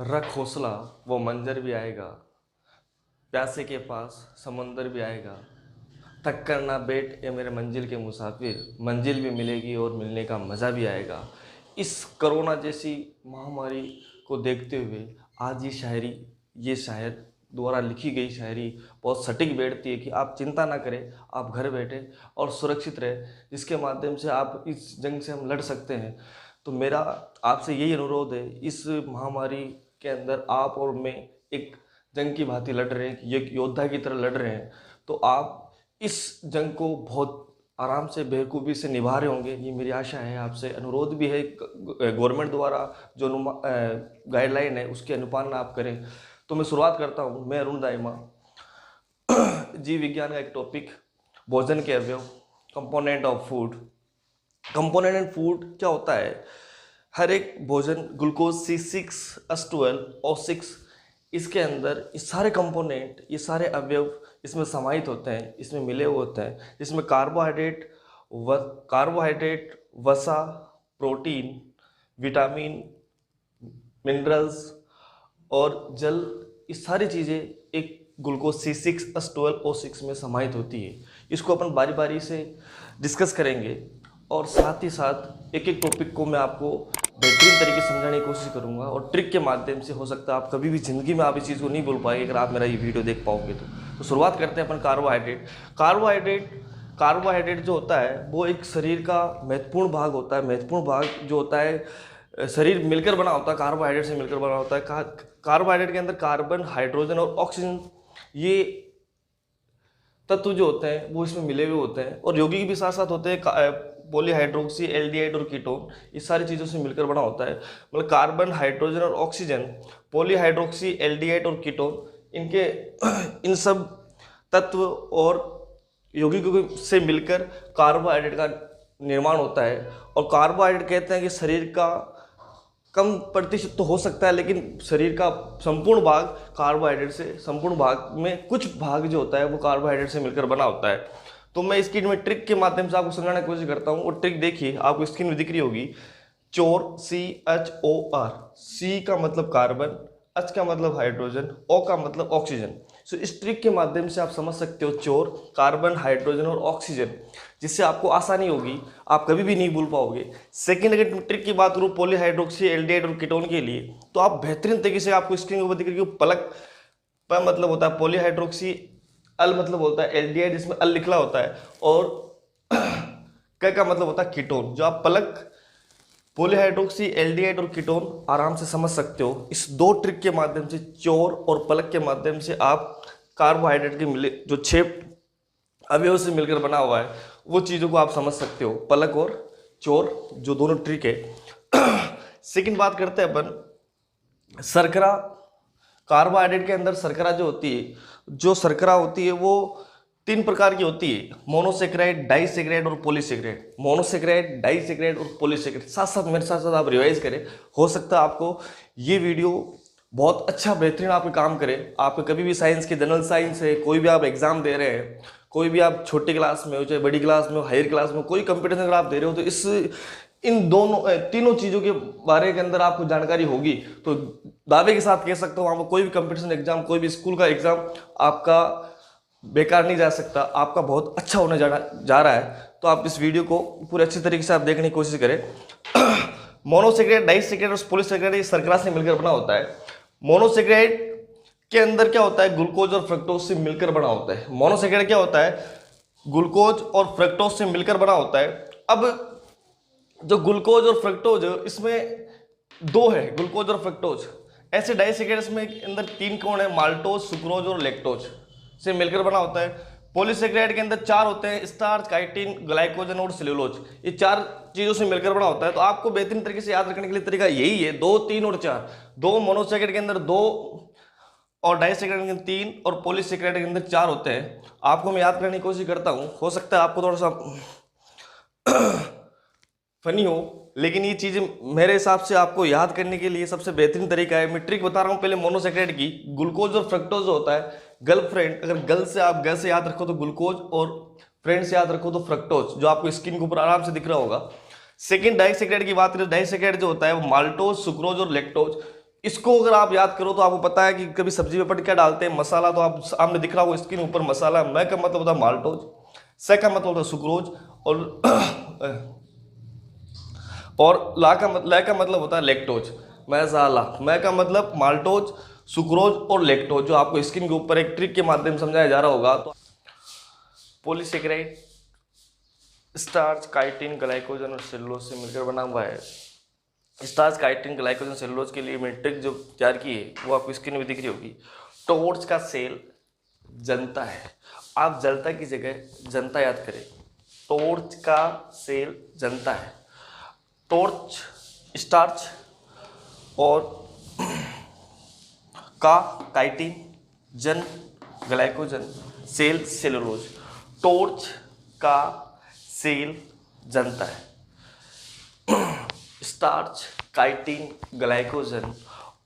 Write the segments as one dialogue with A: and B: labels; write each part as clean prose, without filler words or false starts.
A: रख हौसला वो मंजर भी आएगा, प्यासे के पास समंदर भी आएगा। थक कर ना बैठ ये मेरे मंजिल के मुसाफिर, मंजिल भी मिलेगी और मिलने का मज़ा भी आएगा। इस कोरोना जैसी महामारी को देखते हुए आज ये शायर द्वारा लिखी गई शायरी बहुत सटीक बैठती है कि आप चिंता ना करें, आप घर बैठे और सुरक्षित रहे, जिसके माध्यम से आप इस जंग से हम लड़ सकते हैं। तो मेरा आपसे यही अनुरोध है, इस महामारी के अंदर आप और मैं एक जंग की भांति लड़ रहे हैं, एक योद्धा की तरह लड़ रहे हैं। तो आप इस जंग को बहुत आराम से बेवकूफ़ी से निभा रहे होंगे, ये मेरी आशा है। आपसे अनुरोध भी है, गवर्नमेंट द्वारा जो गाइडलाइन है उसके अनुपालन आप करें। तो मैं शुरुआत करता हूँ। मैं अरुण दाइमा, जीव विज्ञान का एक टॉपिक, भोजन के अवयव, component of food. Component and food क्या होता है? हर एक भोजन ग्लूकोज C6H12O6, इसके अंदर ये सारे कंपोनेंट, ये सारे अवयव इसमें समाहित होते हैं, इसमें मिले हुए होते हैं, जिसमें कार्बोहाइड्रेट, वसा, प्रोटीन, विटामिन, मिनरल्स और जल, ये सारी चीज़ें एक ग्लूकोज C6H12O6 में समाहित होती है। इसको अपन बारी बारी से डिस्कस करेंगे और साथ ही साथ एक एक टॉपिक को मैं आपको बेहतरीन तरीके से समझाने की कोशिश करूंगा और ट्रिक के माध्यम से। हो सकता है आप कभी भी ज़िंदगी में आप इस चीज़ को नहीं भूल पाएंगे अगर आप मेरा ये वीडियो देख पाओगे तो शुरुआत करते हैं अपन कार्बोहाइड्रेट जो होता है वो एक शरीर का महत्वपूर्ण भाग होता है। महत्वपूर्ण भाग जो होता है, शरीर मिलकर बना होता है, कार्बोहाइड्रेट से मिलकर बना होता है। कार्बोहाइड्रेट के अंदर कार्बन, हाइड्रोजन और ऑक्सीजन, ये तत्व जो होते हैं वो इसमें मिले हुए होते हैं। और यौगिक भी साथ साथ होते हैं, पॉलीहाइड्रोक्सी, एल्डिहाइड और कीटोन, इस सारी चीज़ों से मिलकर बना होता है। मतलब कार्बन, हाइड्रोजन और ऑक्सीजन, पॉलीहाइड्रोक्सी, एल्डिहाइड और कीटोन, इनके इन सब तत्व और यौगिकों से मिलकर कार्बोहाइड्रेट का निर्माण होता है। और कार्बोहाइड्रेट कहते हैं कि शरीर का कम प्रतिशत तो हो सकता है, लेकिन शरीर का संपूर्ण भाग कार्बोहाइड्रेट से, संपूर्ण भाग में कुछ भाग जो होता है वो कार्बोहाइड्रेट से मिलकर बना होता है। तो मैं इसकी में ट्रिक के माध्यम से आपको समझाने की कोशिश करता हूँ। और ट्रिक देखिए, आपको स्क्रीन में दिख रही होगी, चोर, CHOR। C का मतलब कार्बन, H का मतलब हाइड्रोजन, O का मतलब ऑक्सीजन। सो इस ट्रिक के माध्यम से आप समझ सकते हो चोर, कार्बन, हाइड्रोजन और ऑक्सीजन, जिससे आपको आसानी होगी, आप कभी भी नहीं भूल पाओगे। सेकेंड, अगर ट्रिक की बात करूँ पॉलीहाइड्रोक्सी, एल्डिहाइड और कीटोन के लिए, तो आप बेहतरीन तरीके से, आपको स्क्रीन के ऊपर दिख रही है पलक, प मतलब होता है पॉलीहाइड्रोक्सी, अल मतलब होता है एल्डिहाइड, जिसमें अल लिखला होता है, और क का मतलब होता है कीटोन। जो आप पलक, पॉलीहाइड्रोक्सी, एल्डिहाइड और कीटोन आराम से समझ सकते हो। इस दो ट्रिक के माध्यम से, चोर और पलक के माध्यम से, आप कार्बोहाइड्रेट के मिले जो 6 अवयव से मिलकर बना हुआ है वो चीज़ों को आप समझ सकते हो, पलक और चोर, जो दोनों ट्रिक है। सेकंड बात करते हैं अपन शर्करा। कार्बोहाइड्रेट के अंदर शर्करा जो होती है, वो 3 प्रकार की होती है, मोनोसेक्राइड, डाइसेक्राइड और पॉलीसेक्राइड। मोनोसेक्राइड, डाइसेक्राइड और पॉलीसेक्राइड, साथ साथ मेरे साथ साथ आप रिवाइज करें। हो सकता है आपको ये वीडियो बहुत अच्छा, बेहतरीन आपके काम करे। आपको कभी भी साइंस के, जनरल साइंस है, कोई भी आप एग्जाम दे रहे हैं, कोई भी आप छोटी क्लास में हो, चाहे बड़ी क्लास में हो, हायर क्लास में हो, कोई कंपटीशन अगर आप दे रहे हो, तो इन तीनों चीज़ों के बारे के अंदर आपको जानकारी होगी, तो दावे के साथ कह सकता हूँ आपको कोई भी कंपटीशन एग्जाम, कोई भी स्कूल का एग्जाम आपका बेकार नहीं जा सकता, आपका बहुत अच्छा होने जा रहा है। तो आप इस वीडियो को पूरे अच्छे तरीके से आप देखने की कोशिश करें। मोनोसेक्राइड, डाइसेक्राइड और पॉलीसेक्राइड ये शर्करा से मिलकर बना होता है। मोनोसेक्राइड के अंदर क्या होता है, ग्लूकोज और फ्रक्टोज से मिलकर बना होता है। मोनोसेक्राइड क्या होता है, ग्लूकोज और फ्रक्टोज से मिलकर बना होता है। अब जो ग्लूकोज और फ्रक्टोज, इसमें 2 है, ग्लूकोज और फ्रक्टोज। ऐसे डाइसेक्राइड्स में अंदर 3 कौन है, माल्टोज, सुक्रोज और लैक्टोज से मिलकर बना होता है। पॉलीसेक्राइड के अंदर 4 होते हैं, स्टार्च, काइटिन, ग्लाइकोजन और सेल्यूलोज। ये 4 चीजों से मिलकर बना होता है। तो आपको बेहतरीन तरीके से याद रखने के लिए तरीका यही है, 2, 3 और 4। 2 मोनोसेक्राइड के अंदर 2 और डाइसेक्राइड के अंदर 3 और पॉलीसेक्राइड के अंदर 4 होते हैं। आपको मैं याद करने की कोशिश करता हूँ, हो सकता है आपको थोड़ा सा फनी हो, लेकिन ये चीज़ें मेरे हिसाब से आपको याद करने के लिए सबसे बेहतरीन तरीका है। मैं ट्रिक बता रहा हूँ पहले मोनोसेक्राइड की। ग्लूकोज और फ्रक्टोज जो होता है, गर्लफ्रेंड, अगर गर्ल से याद रखो तो ग्लूकोज, और फ्रेंड से याद रखो तो फ्रक्टोज, जो आपको स्क्रीन के ऊपर आराम से दिख रहा होगा। सेकंड, डाइसेक्राइड की बात करें, डाइसेक्राइड जो होता है वो माल्टोज, सुक्रोज और लैक्टोज, इसको अगर आप याद करो तो आपको पता है कि कभी सब्जी में पट क्या डालते हैं, मसाला। तो आप सामने दिख रहा होगा स्क्रीन ऊपर मसाला। मैं का मतलब होता है माल्टोज, से का मतलब होता है सुक्रोज, और ला का मतलब होता है लैक्टोज। मैं का मतलब माल्टोज, सुक्रोज और लैक्टोज, जो आपको स्क्रीन के ऊपर एक ट्रिक के माध्यम से समझाया जा रहा होगा। तो पॉलीसेकेराइड स्टार्च, काइटिन, ग्लाइकोजन और सेलुलोज से मिलकर बना हुआ है। स्टार्च, काइटिन, ग्लाइकोजन, सेलुलोज के लिए मैंने ट्रिक जो तैयार की है वो आपको स्क्रीन में दिख रही होगी। टॉर्च का सेल जनता है, आप जलता की जगह जनता याद करें। टॉर्च का सेल जनता है। टॉर्च स्टार्च और का काइटिन, जन ग्लाइकोजन, सेल सेलुलोज। टॉर्च का सेल जनता है। स्टार्च, काइटिन, ग्लाइकोजन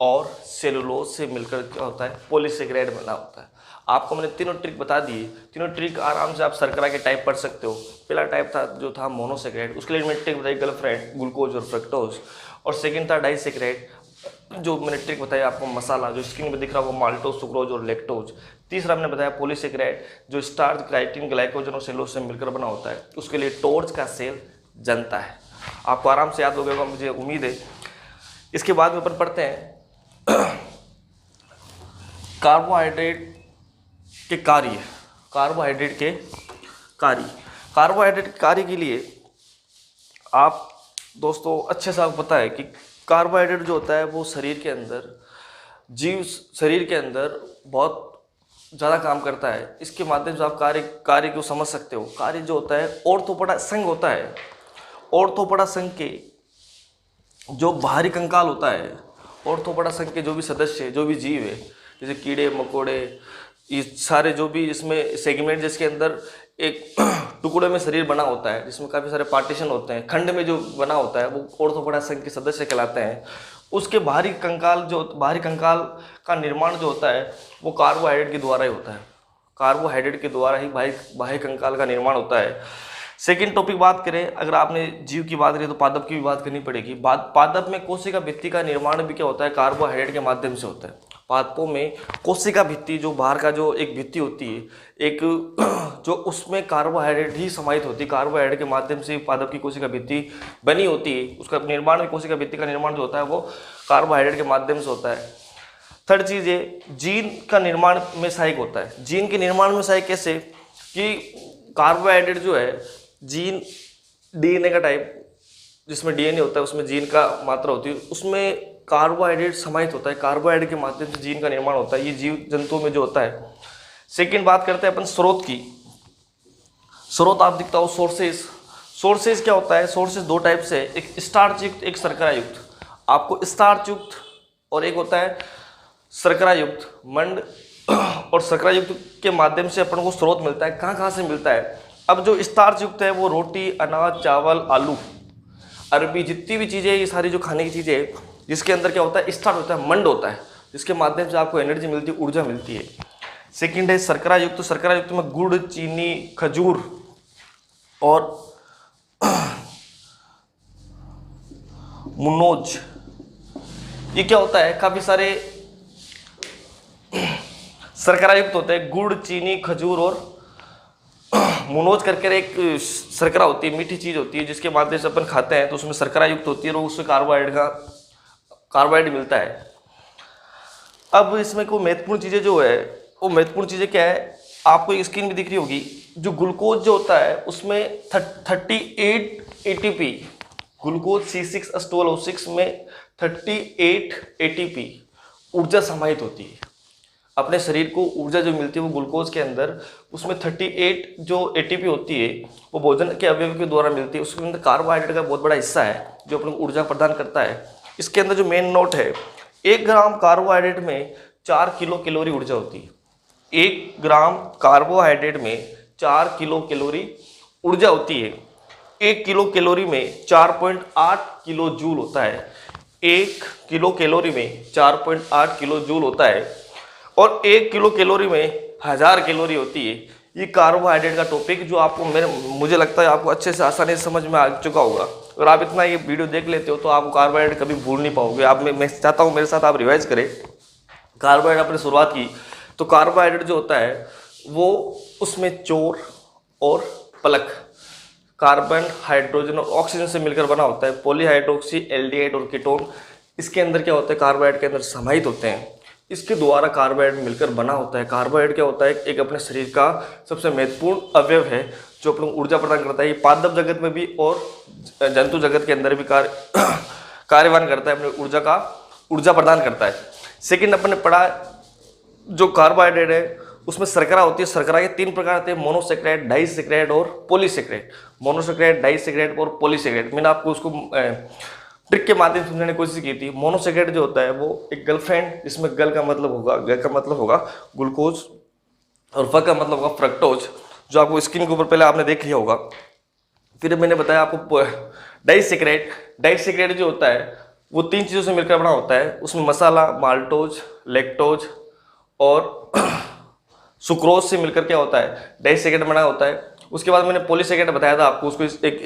A: और सेलुलोज से मिलकर क्या होता है, पॉलीसेकेराइड बना होता है। आपको मैंने तीनों ट्रिक बता दिए। तीनों ट्रिक आराम से आप शर्करा के टाइप पढ़ सकते हो। पहला टाइप था जो था मोनोसेकेराइड, उसके लिए मैंने ट्रिक बताई गर्लफ्रेंड, ग्लूकोज और फ्रक्टोज। और सेकंड था डाइसेकेराइड, जो मैंने ट्रिक बताया आपको मसाला, जो स्क्रीन में दिख रहा है वो माल्टोज, सुक्रोज और लैक्टोज। तीसरा हमने बताया पॉलीसेकेराइड, जो स्टार्च, काइटिन, ग्लाइकोजन और सेलुलोज से मिलकर बना होता है। उसके लिए टॉर्च का सेल जनता है। आपको आराम से याद हो गया मुझे उम्मीद है। इसके बाद में अपन पढ़ते हैं कार्बोहाइड्रेट के कार्य। कार्बोहाइड्रेट के कार्य, कार्बोहाइड्रेट के कार्य के लिए आप दोस्तों अच्छे से आपको पता है कि कार्बोहाइड्रेट जो होता है वो शरीर के अंदर बहुत ज़्यादा काम करता है। इसके माध्यम से आप कार्य को समझ सकते हो। कार्य जो होता है ऑर्थोपोडा संघ होता है। ऑर्थोपोडा संघ के जो बाहरी कंकाल होता है, ऑर्थोपोडा संघ के जो भी सदस्य, जो भी जीव है, जैसे कीड़े मकोड़े, ये सारे जो भी इसमें सेगमेंट, जिसके अंदर एक टुकड़े में शरीर बना होता है, जिसमें काफ़ी सारे पार्टीशन होते हैं, खंड में जो बना होता है, वो ऑर्थोपोडा संघ के सदस्य कहलाते हैं। उसके बाहरी कंकाल का निर्माण जो होता है वो कार्बोहाइड्रेट के द्वारा ही होता है। कार्बोहाइड्रेट के द्वारा ही बाह्य कंकाल का निर्माण होता है। सेकेंड टॉपिक बात करें, अगर आपने जीव की बात करें तो पादप की भी बात करनी पड़ेगी। पादप में कोशिका भित्ति का निर्माण भी क्या होता है, कार्बोहाइड्रेट के माध्यम से होता है। पादपों में कोशिका भित्ति, जो बाहर का जो एक भित्ति होती है, एक जो उसमें कार्बोहाइड्रेट ही समाहित होती है। कार्बोहाइड्रेट के माध्यम से पादप की कोशिका भित्ति बनी होती है। उसका निर्माण, कोशिका भित्ति का निर्माण जो होता है वो कार्बोहाइड्रेट के माध्यम से होता है। थर्ड चीज़ है जीन का निर्माण में सहायक होता है। जीन के निर्माण में सहायक कैसे कि कार्बोहाइड्रेट जो है, जीन डीएनए का टाइप, जिसमें डीएनए होता है उसमें जीन का मात्रा होती है, उसमें कार्बोहाइड्रेट समाहित होता है। कार्बोहाइड्रेट के माध्यम से जीन का निर्माण होता है। ये जीव जंतुओं में जो होता है। सेकंड बात करते हैं अपन स्रोत की। स्रोत आप दिखता हो सोर्सेस। सोर्सेस क्या होता है, सोर्सेस दो टाइप से, एक स्टार्च युक्त, एक शर्करा युक्त। आपको स्टार्च युक्त और एक होता है शर्करा युक्त। मंड और शर्करा युक्त के माध्यम से अपन को स्रोत मिलता है। कहाँ से मिलता है? अब जो स्टार्च युक्त है वो रोटी, अनाज, चावल, आलू, अरबी, जितनी भी चीज़ें, ये सारी जो खाने की चीज़ें, जिसके अंदर क्या होता है, स्टार्च होता है, मंड होता है, जिसके माध्यम से आपको एनर्जी मिलती है, ऊर्जा मिलती है। सेकंड है शर्करा युक्त। तो शर्करा युक्त में गुड़, चीनी, खजूर और मुनोज, ये क्या होता है, काफ़ी सारे शर्करा युक्त होते हैं। गुड़, चीनी, खजूर और मुनोज करके एक शर्करा होती है, मीठी चीज़ होती है, जिसके माध्यम से अपन खाते हैं तो उसमें शर्करा युक्त होती है और उससे कार्बोहाइड्रेट मिलता है। अब इसमें कोई महत्वपूर्ण चीज़ें जो है, वो महत्वपूर्ण चीज़ें क्या है, आपको स्क्रीन भी दिख रही होगी। जो ग्लूकोज जो होता है उसमें 38 ATP, ग्लूकोज C6H12O6 में 38 ATP ऊर्जा समाहित होती है। अपने शरीर को ऊर्जा जो मिलती है वो ग्लूकोज के अंदर, उसमें 38 जो ATP होती है वो भोजन के अवयव के द्वारा मिलती है। उसके अंदर कार्बोहाइड्रेट का बहुत बड़ा हिस्सा है जो अपने को ऊर्जा प्रदान करता है। इसके अंदर जो मेन नोट है, 1 ग्राम कार्बोहाइड्रेट में 4 किलो कैलोरी ऊर्जा होती है। 1 ग्राम कार्बोहाइड्रेट में 4 किलो कैलोरी ऊर्जा होती है। 1 किलो कैलोरी में 4.8 किलो जूल होता है। 1 किलो कैलोरी में 4.8 किलो जूल होता है और 1 किलो कैलोरी में 1000 कैलोरी होती है। ये कार्बोहाइड्रेट का टॉपिक जो आपको मुझे लगता है आपको अच्छे से आसानी से समझ में आ चुका होगा। अगर आप इतना ये वीडियो देख लेते हो तो आप कार्बोहाइड्रेट कभी भूल नहीं पाओगे। आप मैं चाहता हूँ मेरे साथ आप रिवाइज करें। कार्बोहाइड्रेट आपने शुरुआत की तो कार्बोहाइड्रेट जो होता है वो उसमें चोर और पलक, कार्बन, हाइड्रोजन और ऑक्सीजन से मिलकर बना होता है। पॉलीहाइड्रोक्सी, एल्डिहाइड और कीटोन इसके अंदर क्या होता है, कार्बोहाइड्रेट के अंदर समाहित होते हैं। इसके द्वारा कार्बोहाइड्रेट मिलकर बना होता है। कार्बोहाइड्रेट क्या होता है, एक अपने शरीर का सबसे महत्वपूर्ण अवयव है जो अपने ऊर्जा प्रदान करता है। ये पादप जगत में भी और जंतु जगत के अंदर भी कार्यवान करता है, अपने ऊर्जा प्रदान करता है। सेकंड अपन ने पढ़ा जो कार्बोहाइड्रेट है उसमें शर्करा होती है। शर्करा के 3 प्रकार होते हैं, मोनोसेक्राइड, डाइसेक्राइड और पॉलीसेक्राइड। मोनोसेक्राइड, डाइसेक्राइड और पॉलीसेक्राइड मैंने आपको उसको ट्रिक के माध्यम से समझाने की कोशिश की थी। मोनोसेक्राइड जो होता है वो एक गर्लफ्रेंड, जिसमें गल का मतलब होगा ग्लूकोज और फ का मतलब होगा फ्रक्टोज, जो आपको स्क्रीन के ऊपर पहले आपने देख लिया होगा। फिर मैंने बताया आपको डाइसेक्राइड जो होता है वो 3 चीज़ों से मिलकर बना होता है। उसमें मसाला, माल्टोज, लैक्टोज और सुक्रोज से मिलकर क्या होता है, डाइसेक्राइड बना होता है। उसके बाद मैंने पॉलीसेक्राइड बताया था आपको, उसको एक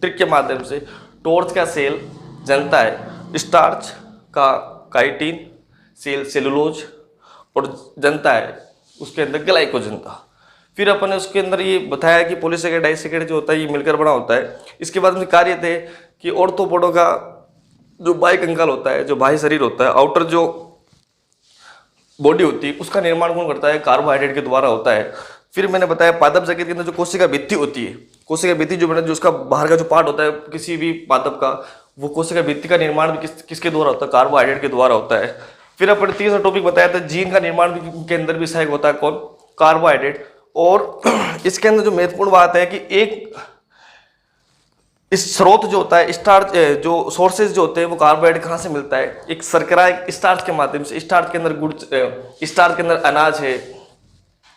A: ट्रिक के माध्यम से टॉर्च का सेल जनता है, स्टार्च का काइटिन सेल सेलुलोज और जनता है उसके अंदर ग्लाइकोजन था। फिर अपन ने उसके अंदर ये बताया कि पॉलीसेक्राइड डाइसेक्राइड जो होता है ये मिलकर बना होता है। इसके बाद में कार्य थे कि ऑर्थोपोडा का जो बाह्य कंकाल होता है, जो बाह्य शरीर होता है, आउटर जो बॉडी होती है, उसका निर्माण कौन करता है, कार्बोहाइड्रेट के द्वारा होता है। फिर मैंने बताया पादप जगत के अंदर जो कोशिका भित्ति होती है, कोशिका भित्ति जो उसका बाहर का जो पार्ट होता है किसी भी पादप का, वो कोशिका भित्ति का निर्माण भी किसके द्वारा होता है, कार्बोहाइड्रेट के द्वारा होता है। फिर अपन तीसरा टॉपिक बताया था जीन का निर्माण भी के अंदर भी सहायक होता है कौन, कार्बोहाइड्रेट। और इसके अंदर जो महत्वपूर्ण बात है कि एक इस स्रोत जो होता है स्टार्च, जो सोर्सेज जो होते हैं वो कार्बोहाइड्रेट कहाँ से मिलता है, एक शर्करा, एक स्टार्च के माध्यम से। स्टार्च के अंदर गुड़, स्टार्च के अंदर अनाज है,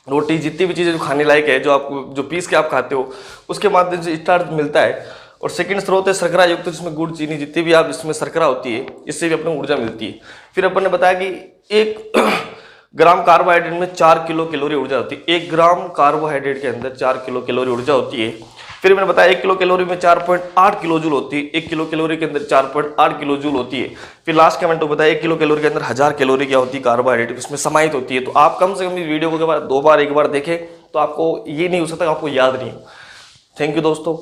A: रोटी, जितनी भी चीज़ें जो खाने लायक है, जो आपको जो पीस के आप खाते हो, उसके माध्यम से स्टार्च मिलता है। और सेकंड स्रोत है शर्करा युक्त, जिसमें गुड़, चीनी, जितनी भी आप इसमें शर्करा होती है, इससे भी अपने ऊर्जा मिलती है। फिर अपन ने बताया कि 1 ग्राम कार्बोहाइड्रेट में 4 किलो कैलोरी ऊर्जा होती है। 1 ग्राम कार्बोहाइड्रेट के अंदर 4 किलो कैलोरी ऊर्जा होती है। फिर मैंने बताया 1 किलो कैलोरी में 4.8 किलो जूल होती है। 1 किलो कैलोरी के अंदर 4.8 किलो जूल होती है। फिर लास्ट कमेंट बताया 1 किलो कैलोरी के अंदर 1000 कैलोरी क्या होती है, कार्बोहाइड्रेट इसमें समाहित होती है। तो आप कम से कम इस वीडियो को 2 बार 1 बार देखें तो आपको ये नहीं हो सकता आपको याद नहीं हो। थैंक यू दोस्तों।